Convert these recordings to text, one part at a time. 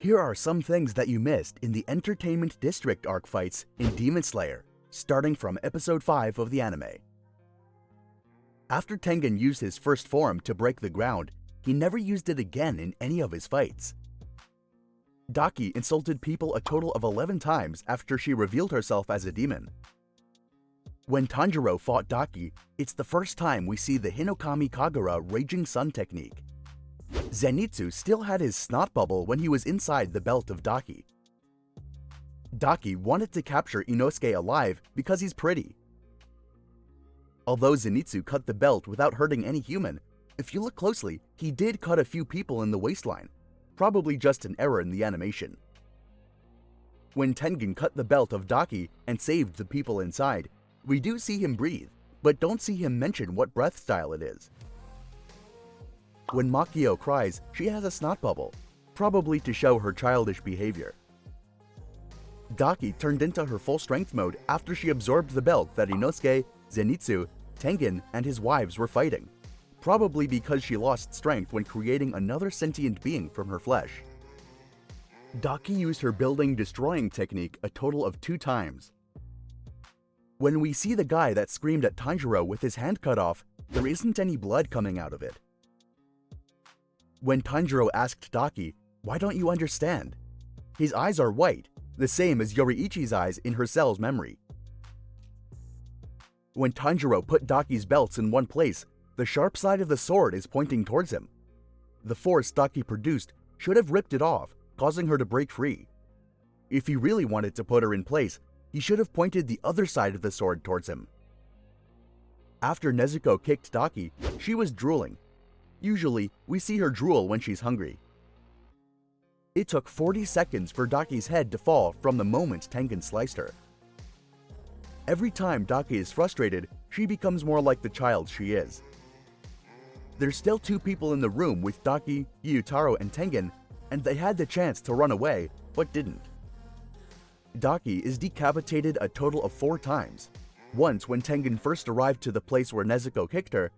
Here are some things that you missed in the Entertainment District arc fights in Demon Slayer, starting from episode 5 of the anime. After Tengen used his first form to break the ground, he never used it again in any of his fights. Daki insulted people a total of 11 times after she revealed herself as a demon. When Tanjiro fought Daki, it's the first time we see the Hinokami Kagura Raging Sun technique. Zenitsu still had his snot bubble when he was inside the belt of Daki. Daki wanted to capture Inosuke alive because he's pretty. Although Zenitsu cut the belt without hurting any human, if you look closely, he did cut a few people in the waistline, probably just an error in the animation. When Tengen cut the belt of Daki and saved the people inside, we do see him breathe, but don't see him mention what breath style it is. When Makio cries, she has a snot bubble, probably to show her childish behavior. Daki turned into her full strength mode after she absorbed the belt that Inosuke, Zenitsu, Tengen, and his wives were fighting, probably because she lost strength when creating another sentient being from her flesh. Daki used her building destroying technique a total of 2 times. When we see the guy that screamed at Tanjiro with his hand cut off, there isn't any blood coming out of it. When Tanjiro asked Daki, "Why don't you understand?" His eyes are white, the same as Yoriichi's eyes in her cell's memory. When Tanjiro put Daki's belts in one place, the sharp side of the sword is pointing towards him. The force Daki produced should have ripped it off, causing her to break free. If he really wanted to put her in place, he should have pointed the other side of the sword towards him. After Nezuko kicked Daki, she was drooling. Usually, we see her drool when she's hungry. It took 40 seconds for Daki's head to fall from the moment Tengen sliced her. Every time Daki is frustrated, she becomes more like the child she is. There's still 2 people in the room with Daki, Gyutaro, and Tengen, and they had the chance to run away, but didn't. Daki is decapitated a total of 4 times. Once when Tengen first arrived to the place where Nezuko kicked her,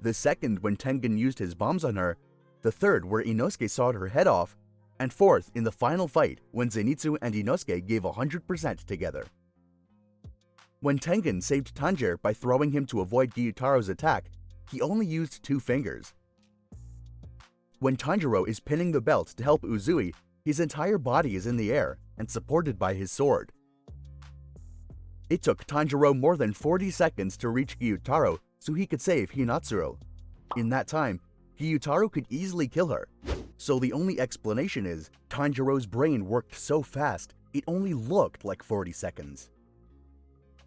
the second when Tengen used his bombs on her, the third where Inosuke sawed her head off, and fourth in the final fight when Zenitsu and Inosuke gave 100% together. When Tengen saved Tanjiro by throwing him to avoid Gyutaro's attack, he only used 2 fingers. When Tanjiro is pinning the belt to help Uzui, his entire body is in the air and supported by his sword. It took Tanjiro more than 40 seconds to reach Gyutaro so he could save Hinatsuru. In that time, Gyutaro could easily kill her, so the only explanation is Tanjiro's brain worked so fast it only looked like 40 seconds.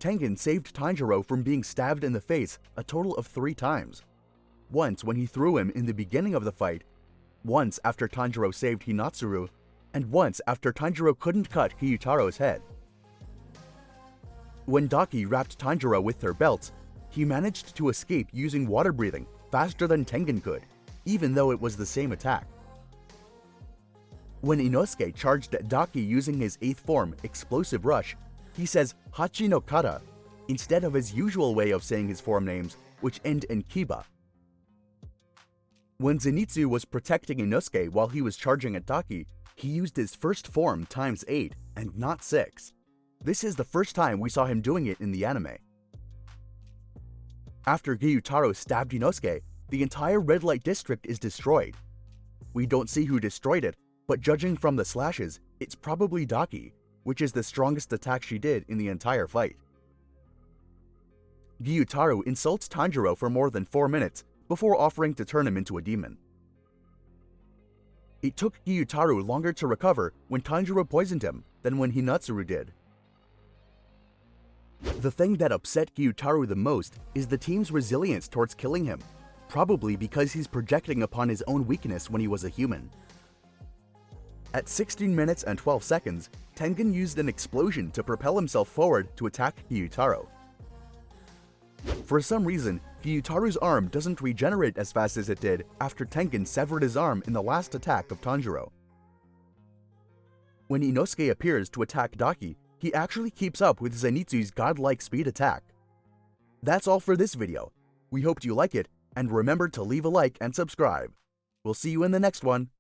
Tengen saved Tanjiro from being stabbed in the face a total of 3 times. Once when he threw him in the beginning of the fight, once after Tanjiro saved Hinatsuru, and once after Tanjiro couldn't cut Gyutaro's head. When Daki wrapped Tanjiro with her belts, he managed to escape using water breathing faster than Tengen could, even though it was the same attack. When Inosuke charged at Daki using his 8th form, Explosive Rush, he says Hachi no Kara instead of his usual way of saying his form names, which end in Kiba. When Zenitsu was protecting Inosuke while he was charging at Daki, he used his first form times 8 and not 6. This is the first time we saw him doing it in the anime. After Gyutaro stabbed Inosuke, the entire red light district is destroyed. We don't see who destroyed it, but judging from the slashes, it's probably Daki, which is the strongest attack she did in the entire fight. Gyutaro insults Tanjiro for more than 4 minutes before offering to turn him into a demon. It took Gyutaro longer to recover when Tanjiro poisoned him than when Hinatsuru did. The thing that upset Gyutaro the most is the team's resilience towards killing him, probably because he's projecting upon his own weakness when he was a human. At 16 minutes and 12 seconds, Tengen used an explosion to propel himself forward to attack Gyutaro. For some reason, Gyutaro's arm doesn't regenerate as fast as it did after Tengen severed his arm in the last attack of Tanjiro. When Inosuke appears to attack Daki, he actually keeps up with Zenitsu's godlike speed attack. That's all for this video. We hope you like it, and remember to leave a like and subscribe. We'll see you in the next one.